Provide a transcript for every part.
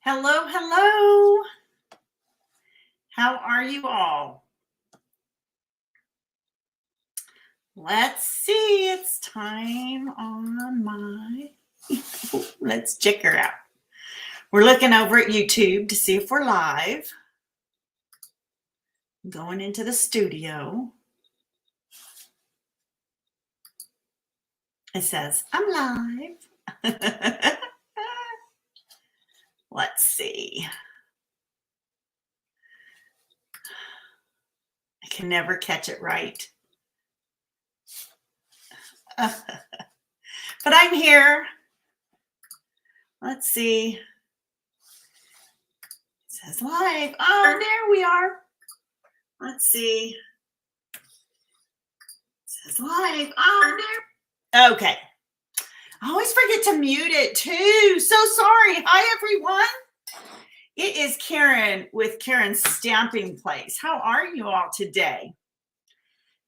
Hello, hello. How are you all? Let's see. It's time on my. Let's check her out. We're looking over at YouTube to see if we're live. Going into the studio. It says, I'm live. Let's see. I can never catch it right. But I'm here. Let's see. It says live. Oh, there we are. Let's see. It says live. Oh, there. Okay. I always forget to mute it too. So sorry. Hi, everyone. It is Karen with Karen's Stamping Place. How are you all today?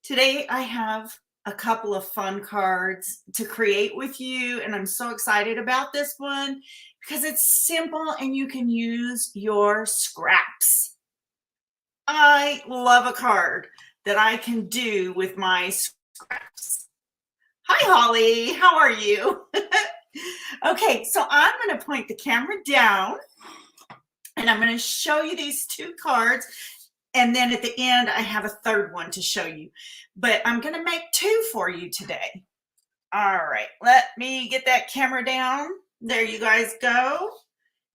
Today, I have a couple of fun cards to create with you, and I'm so excited about this one because it's simple and you can use your scraps. I love a card that I can do with my scraps. Hi, Holly. How are you? Okay, so I'm going to point the camera down and I'm going to show you these two cards. And then at the end, I have a third one to show you. But I'm going to make two for you today. All right, let me get that camera down. There you guys go.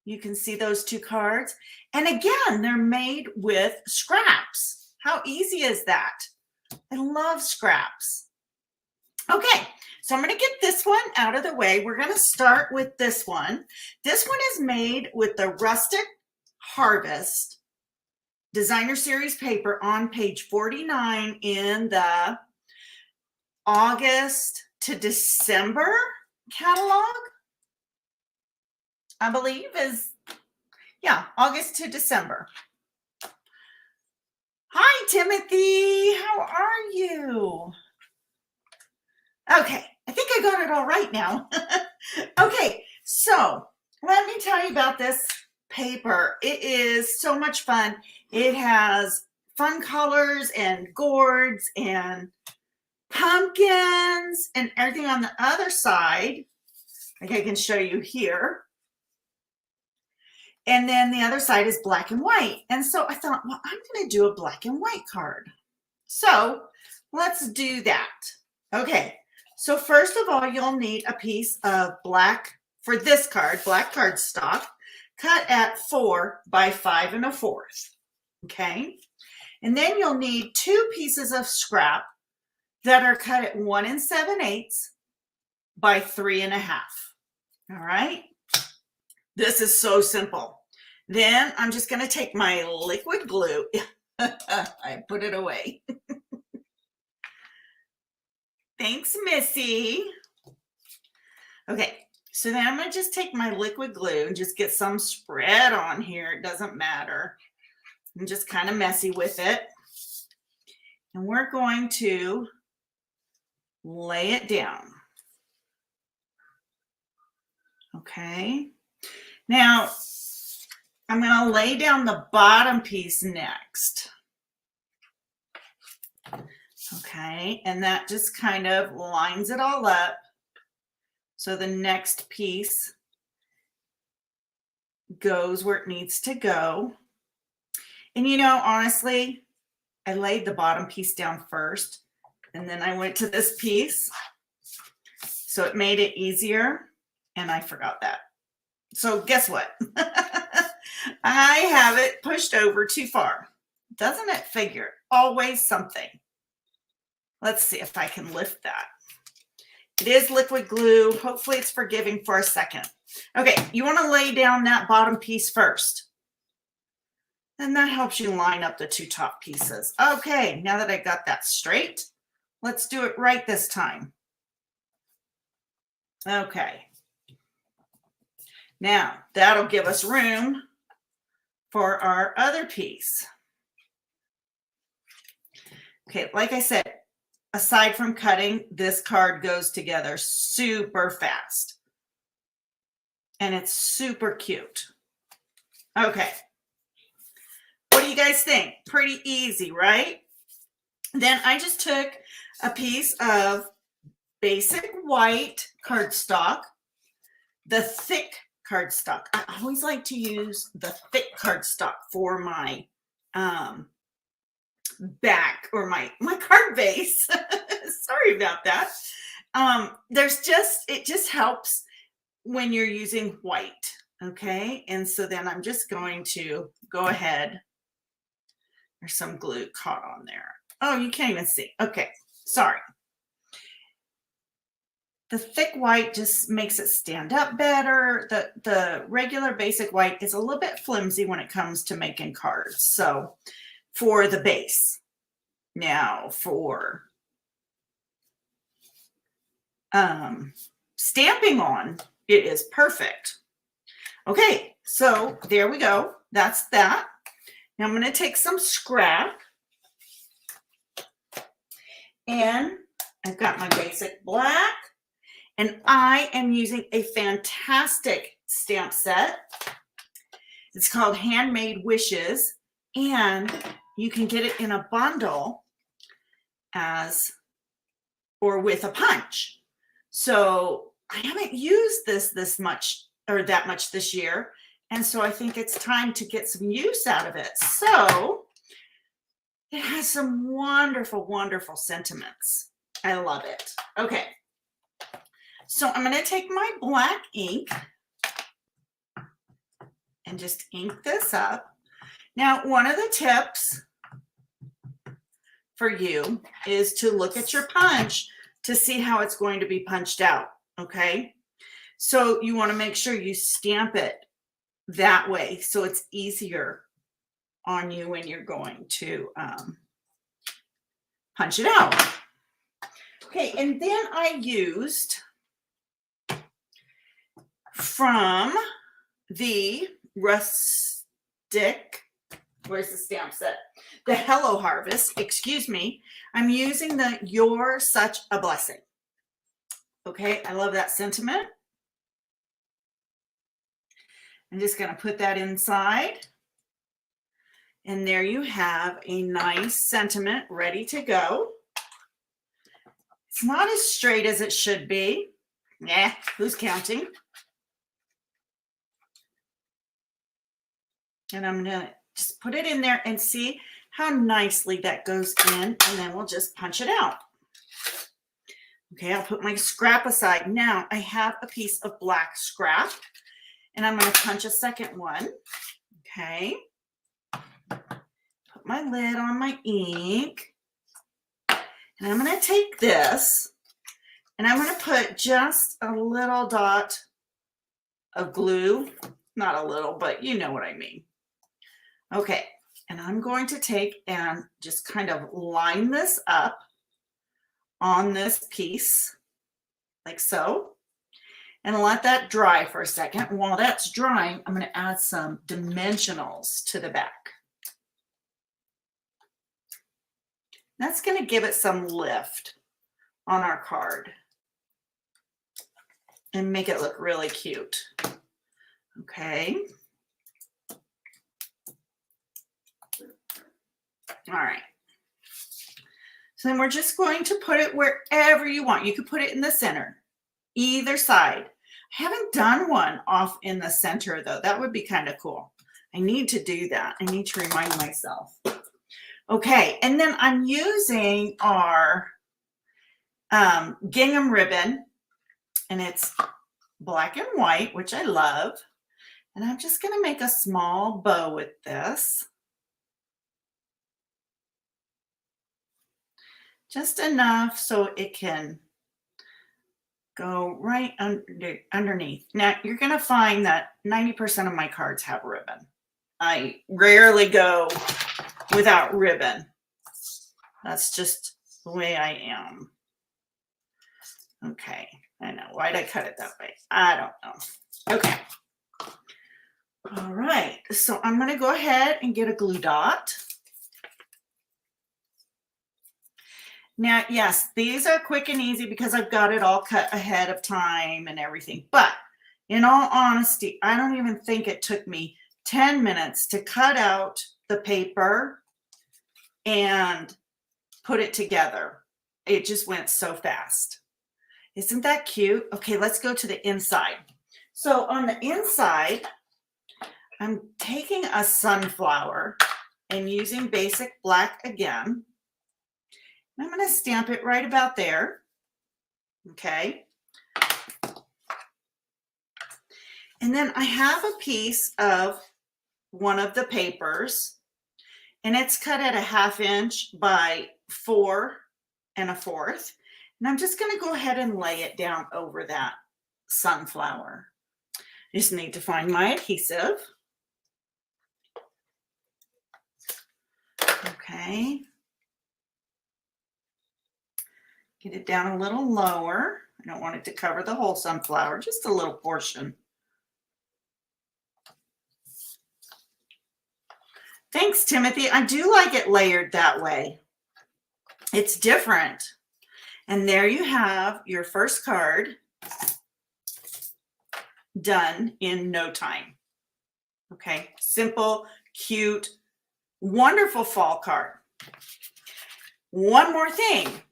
You can see those two cards. And again, they're made with scraps. How easy is that? I love scraps. Okay, so I'm going to get this one out of the way. We're going to start with this one. This one is made with the Rustic Harvest Designer Series paper on page 49 in the August to December catalog, I believe is, yeah, August to December. Hi, Timothy. How are you? Okay, I think I got it all right now. Okay, so let me tell you about this paper. It is so much fun. It has fun colors and gourds and pumpkins and everything on the other side. Like I can show you here. And then the other side is black and white. And so I thought, well, I'm going to do a black and white card. So let's do that. Okay. So first of all, you'll need a piece of black, for this card, black cardstock, cut at 4 by 5 1/4. Okay. And then you'll need 2 pieces of scrap that are cut at 1 7/8 by 3 1/2. All right. This is so simple. Then I'm just going to take my liquid glue. I put it away. Thanks, Missy. Okay, so then I'm going to just take my liquid glue and just get some spread on here. It doesn't matter. I'm just kind of messy with it. And we're going to lay it down. Okay. Now, I'm going to lay down the bottom piece next. Okay, and that just kind of lines it all up. So the next piece goes where it needs to go. And you know, honestly, I laid the bottom piece down first, and then I went to this piece. So it made it easier, and I forgot that. So guess what? I have it pushed over too far. Doesn't it figure? Always something. Let's see if I can lift that. It is liquid glue. Hopefully it's forgiving for a second. Okay, you want to lay down that bottom piece first. And that helps you line up the 2 top pieces. Okay, now that I got that straight, let's do it right this time. Okay. Now, that'll give us room for our other piece. Okay, like I said, aside from cutting, this card goes together super fast. And it's super cute. Okay. What do you guys think? Pretty easy, right? Then I just took a piece of basic white cardstock, the thick cardstock. I always like to use the thick cardstock for my back or my card base. Sorry about that. It just helps when you're using white. Okay. And so then I'm just going to go ahead. There's some glue caught on there. Oh, you can't even see. Okay. Sorry. The thick white just makes it stand up better. The regular basic white is a little bit flimsy when it comes to making cards. So for the base. Now for stamping on, it is perfect. Okay, so there we go. That's that. Now I'm going to take some scrap, and I've got my basic black, and I am using a fantastic stamp set. It's called Handmade Wishes, and you can get it in a bundle or with a punch. So I haven't used this much or that much this year. And so I think it's time to get some use out of it. So it has some wonderful, wonderful sentiments. I love it. Okay. So I'm going to take my black ink and just ink this up. Now, one of the tips for you is to look at your punch to see how it's going to be punched out. Okay. So you want to make sure you stamp it that way so it's easier on you when you're going to punch it out. Okay, and then I used from the where's the stamp set? The Hello Harvest, excuse me. I'm using the You're Such a Blessing. Okay, I love that sentiment. I'm just going to put that inside. And there you have a nice sentiment ready to go. It's not as straight as it should be. Yeah, who's counting? And I'm going to just put it in there and see how nicely that goes in. And then we'll just punch it out. Okay, I'll put my scrap aside. Now I have a piece of black scrap. And I'm going to punch a second one. Okay. Put my lid on my ink. And I'm going to take this and I'm going to put just a little dot of glue. Not a little, but you know what I mean. Okay. And I'm going to take and just kind of line this up on this piece like so. And let that dry for a second. While that's drying, I'm going to add some dimensionals to the back. That's going to give it some lift on our card and make it look really cute. Okay. All right. So then we're just going to put it wherever you want. You could put it in the center, either side. I haven't done one off in the center though. That would be kind of cool. I need to do that. I need to remind myself. Okay, and then I'm using our gingham ribbon, and it's black and white, which I love. And I'm just going to make a small bow with this. Just enough so it can go right underneath. Now, you're going to find that 90% of my cards have ribbon. I rarely go without ribbon. That's just the way I am. Okay, I know. Why'd I cut it that way? I don't know. Okay. All right, so I'm going to go ahead and get a glue dot. Now, yes, these are quick and easy because I've got it all cut ahead of time and everything. But in all honesty, I don't even think it took me 10 minutes to cut out the paper and put it together. It just went so fast. Isn't that cute? Okay, let's go to the inside. So on the inside, I'm taking a sunflower and using basic black again. I'm going to stamp it right about there. Okay. And then I have a piece of one of the papers, and it's cut at a 1/2 inch by 4 1/4. And I'm just going to go ahead and lay it down over that sunflower. I just need to find my adhesive. Okay. Get it down a little lower. I don't want it to cover the whole sunflower, just a little portion. Thanks, Timothy. I do like it layered that way. It's different. And there you have your first card done in no time. Okay, simple, cute, wonderful fall card. One more thing.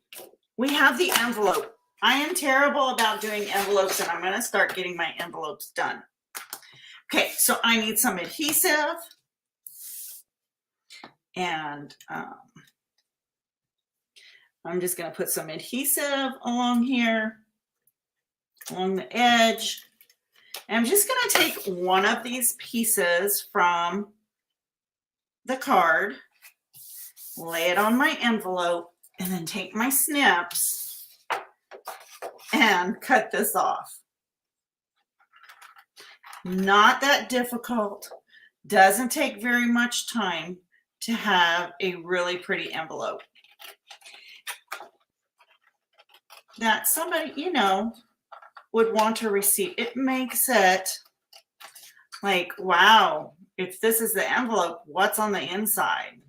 We have the envelope. I am terrible about doing envelopes, and I'm going to start getting my envelopes done. Okay, so I need some adhesive. And I'm just going to put some adhesive along here, along the edge. And I'm just going to take one of these pieces from the card, lay it on my envelope, and then take my snips and cut this off. Not that difficult. Doesn't take very much time to have a really pretty envelope that somebody, you know, would want to receive. It makes it like, wow, if this is the envelope, what's on the inside?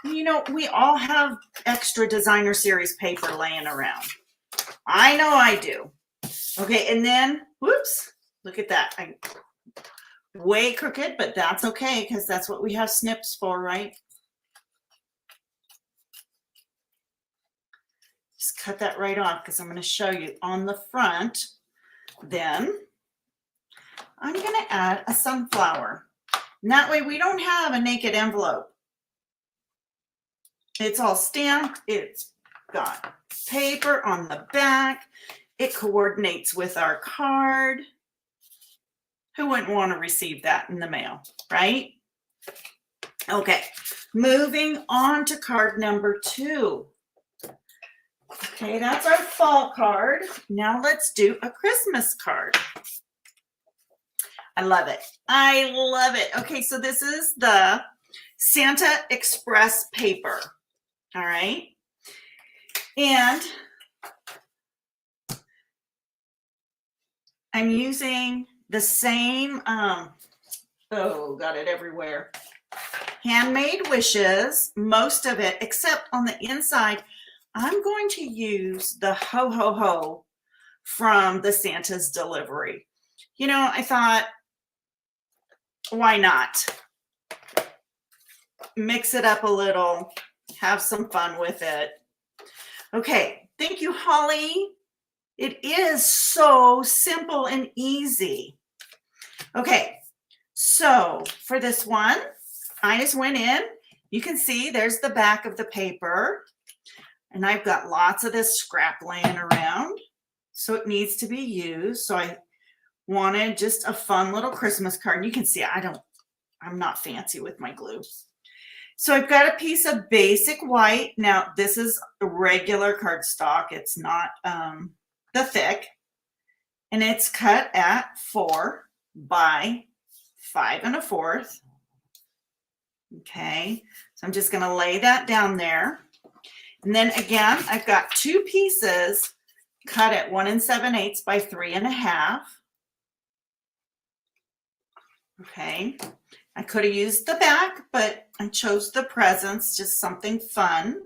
You know, we all have extra designer series paper laying around. I know I do. Okay, and then, whoops, look at that. Way crooked, but that's okay because that's what we have snips for, right? Just cut that right off because I'm going to show you on the front. Then I'm going to add a sunflower. And that way we don't have a naked envelope. It's all stamped. It's got paper on the back. It coordinates with our card. Who wouldn't want to receive that in the mail, right? Okay, moving on to card number 2. Okay, that's our fall card. Now let's do a Christmas card. I love it. I love it. Okay, so this is the Santa Express paper. All right. And I'm using the same, oh, got it everywhere. Handmade Wishes, most of it, except on the inside, I'm going to use the Ho Ho Ho from the Santa's Delivery. You know, I thought, why not? Mix it up a little, have some fun with it. Okay, thank you, Holly. It is so simple and easy. Okay, so for this one, I just went in. You can see there's the back of the paper. And I've got lots of this scrap laying around. So it needs to be used. So I wanted just a fun little Christmas card. You can see I'm not fancy with my glue. So I've got a piece of basic white. Now this is a regular cardstock. It's not the thick. And it's cut at 4 by 5 1/4. Okay, so I'm just going to lay that down there. And then again, I've got 2 pieces cut at 1 7/8 by 3 1/2. Okay, I could have used the back, but I chose the presents, just something fun.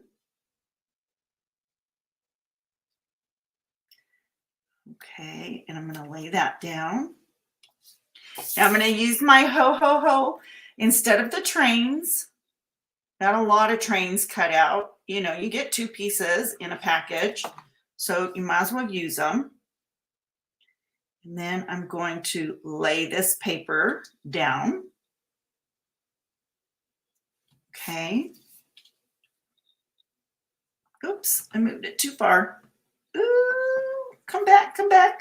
Okay, and I'm going to lay that down. Now I'm going to use my ho, ho, ho instead of the trains. Got a lot of trains cut out. You know, you get 2 pieces in a package, so you might as well use them. And then I'm going to lay this paper down. Okay. Oops, I moved it too far. Ooh, come back, come back.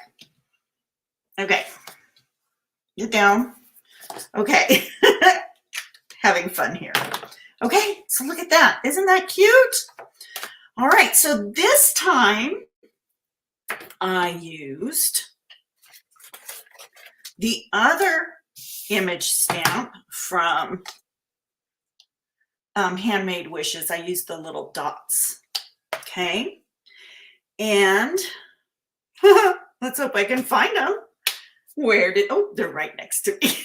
Okay. Get down. Okay. Having fun here. Okay, so look at that. Isn't that cute? All right, so this time I used the other image stamp from Handmade Wishes. I used the little dots. Okay, and let's hope I can find them. Where did, oh, they're right next to me.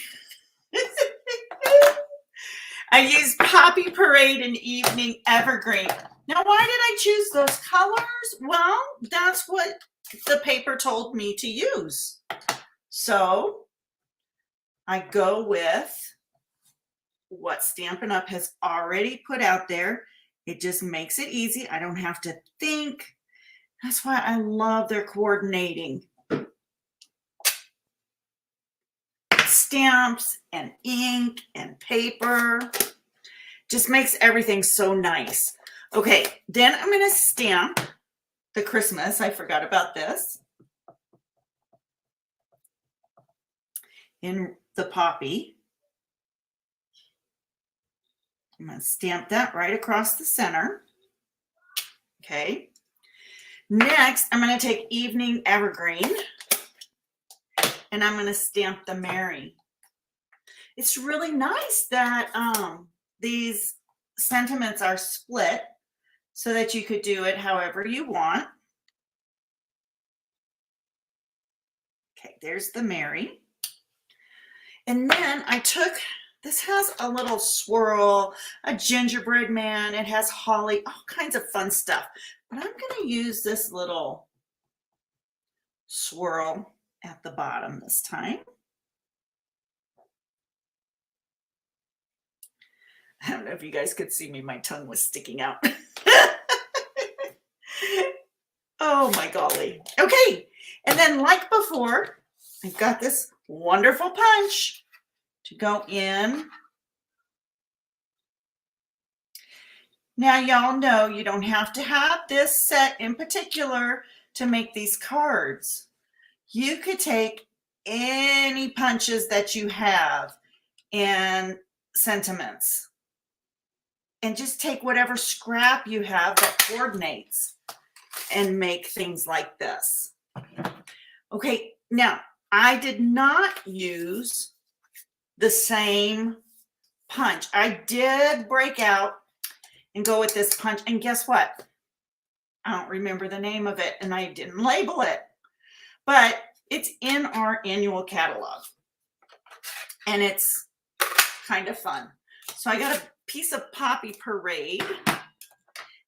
I used Poppy Parade and Evening Evergreen. Now, why did I choose those colors? Well, that's what the paper told me to use. So I go with what Stampin' Up! Has already put out there. It just makes it easy. I don't have to think. That's why I love their coordinating. Stamps and ink and paper. Just makes everything so nice. Okay, then I'm going to stamp the Christmas. I forgot about this. In the poppy. I'm going to stamp that right across the center. Okay. Next, I'm going to take Evening Evergreen and I'm going to stamp the Merry. It's really nice that these sentiments are split so that you could do it however you want. Okay, there's the Merry. And then I took, this has a little swirl, a gingerbread man, it has holly, all kinds of fun stuff. But I'm going to use this little swirl at the bottom this time. I don't know if you guys could see me, my tongue was sticking out. Oh my golly. Okay, and then like before, I've got this wonderful punch to go in. Now y'all know you don't have to have this set in particular to make these cards. You could take any punches that you have and sentiments and just take whatever scrap you have that coordinates and make things like this. Okay, now I did not use the same punch. I did break out and go with this punch, and guess what? I don't remember the name of it and I didn't label it, but it's in our annual catalog and it's kind of fun. So I got a piece of Poppy Parade,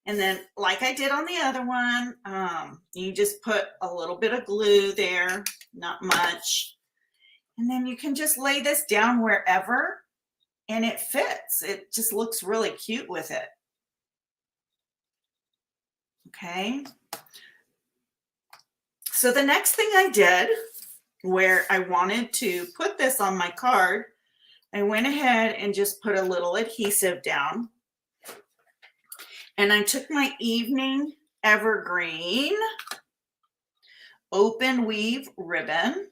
and then like I did on the other one, you just put a little bit of glue there, not much, and then you can just lay this down wherever and it fits. It just looks really cute with it. Okay, so the next thing I did, where I wanted to put this on my card, I went ahead and just put a little adhesive down. And I took my Evening Evergreen open weave ribbon.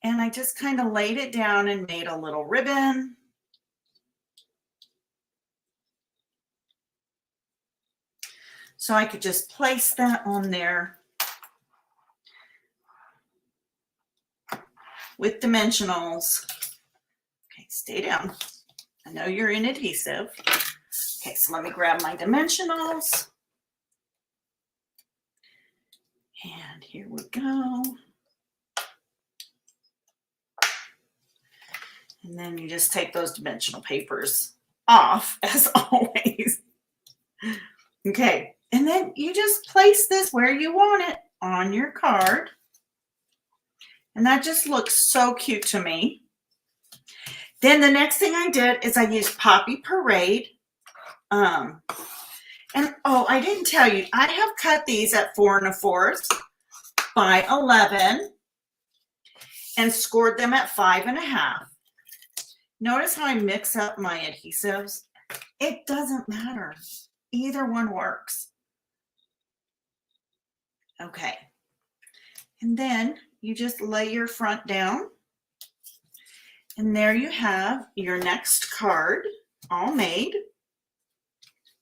And I just kind of laid it down and made a little ribbon. So I could just place that on there with dimensionals. Okay, stay down. I know you're in adhesive. Okay, so let me grab my dimensionals. And here we go. And then you just take those dimensional papers off, as always. Okay, and then you just place this where you want it on your card. And that just looks so cute to me. Then the next thing I did is I used Poppy Parade. And oh, I didn't tell you, I have cut these at 4 1/4 by 11 and scored them at 5 1/2. Notice how I mix up my adhesives? It doesn't matter. Either one works. Okay. And then you just lay your front down. And there you have your next card all made.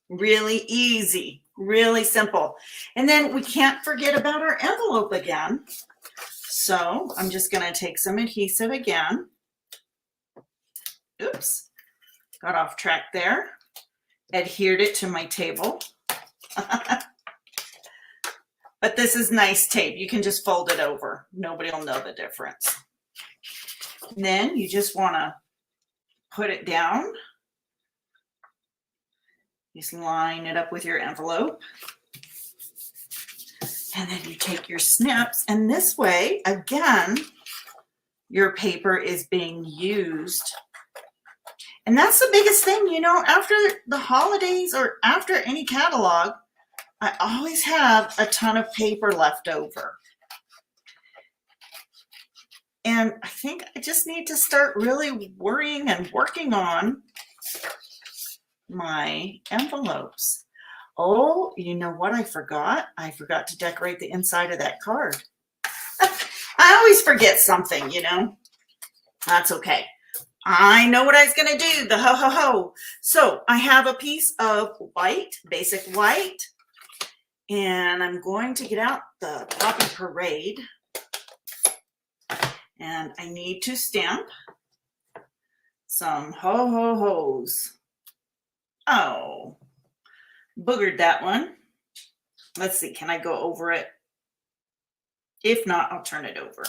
Really easy, really simple. And then we can't forget about our envelope again. So I'm just going to take some adhesive again. Oops, got off track there. Adhered it to my table. But this is nice tape. You can just fold it over. Nobody will know the difference. And then you just want to put it down. Just line it up with your envelope. And then you take your snips. And this way, again, your paper is being used. And that's the biggest thing, you know, after the holidays or after any catalog, I always have a ton of paper left over. And I think I just need to start really worrying and working on my envelopes. Oh, you know what I forgot? I forgot to decorate the inside of that card. I always forget something, you know. That's okay. I know what I was going to do, the ho, ho, ho. So I have a piece of white, basic white, and I'm going to get out the Poppy Parade, and I need to stamp some ho, ho, ho's. Oh, boogered that one. Let's see, can I go over it? If not, I'll turn it over.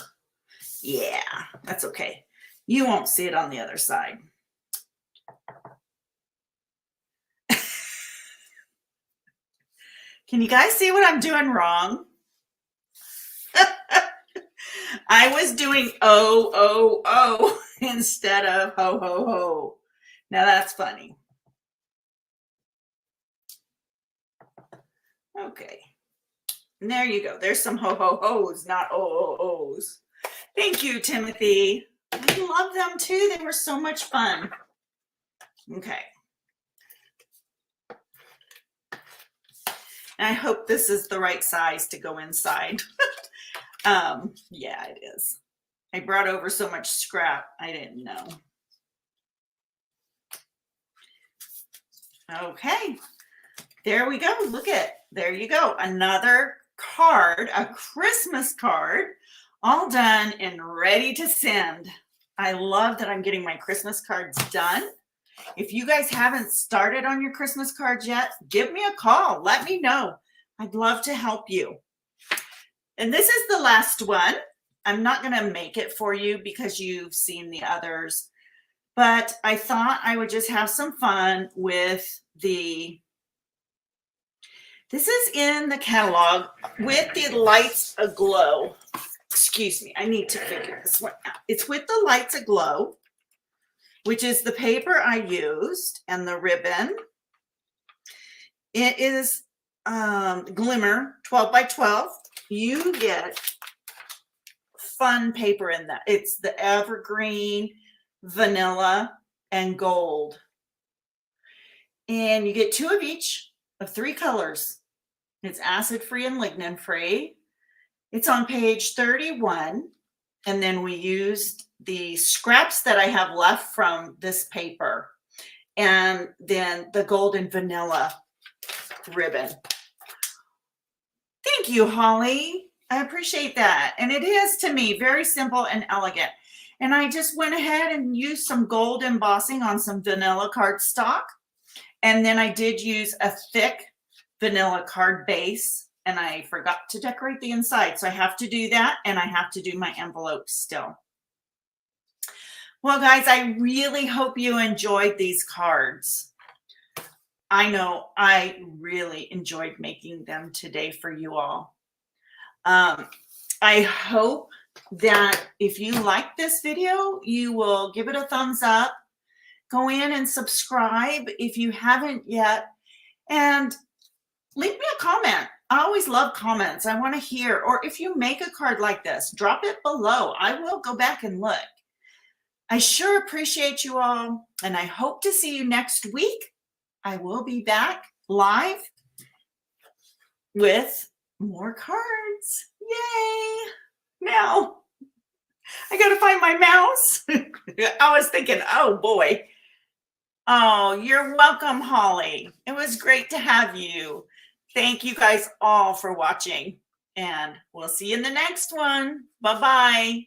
Yeah, that's okay. You won't see it on the other side. Can you guys see what I'm doing wrong? I was doing oh, oh, oh instead of ho, ho, ho. Now that's funny. Okay. And there you go. There's some ho, ho, ho's, not oh, oh, oh's. Thank you, Timothy. I love them too. They were so much fun. Okay. And I hope this is the right size to go inside. Yeah, it is. I brought over so much scrap, I didn't know. Okay, there we go. Look at, there you go. Another card, a Christmas card, all done and ready to send. I love that I'm getting my Christmas cards done. If you guys haven't started on your Christmas cards yet, give me a call. Let me know. I'd love to help you. And this is the last one. I'm not going to make it for you because you've seen the others, but I thought I would just have some fun with the, this is in the catalog with the lights aglow. Excuse me, I need to figure this one out. It's with the lights aglow, which is the paper I used and the ribbon. It is Glimmer 12 by 12. You get fun paper in that. It's the evergreen, vanilla, and gold. And you get 2 of each of 3 colors. It's acid-free and lignin-free. It's on page 31. And then we used the scraps that I have left from this paper. And then the gold and vanilla ribbon. Thank you, Holly. I appreciate that. And it is, to me, very simple and elegant. And I just went ahead and used some gold embossing on some vanilla cardstock. And then I did use a thick vanilla card base. And I forgot to decorate the inside. So I have to do that. And I have to do my envelopes still. Well, guys, I really hope you enjoyed these cards. I know I really enjoyed making them today for you all. I hope that if you like this video, you will give it a thumbs up. Go in and subscribe if you haven't yet. And leave me a comment. I always love comments. I want to hear. Or if you make a card like this, drop it below. I will go back and look. I sure appreciate you all. And I hope to see you next week. I will be back live with more cards. Yay! Now, I got to find my mouse. I was thinking, oh boy. Oh, you're welcome, Holly. It was great to have you. Thank you guys all for watching. And we'll see you in the next one. Bye-bye.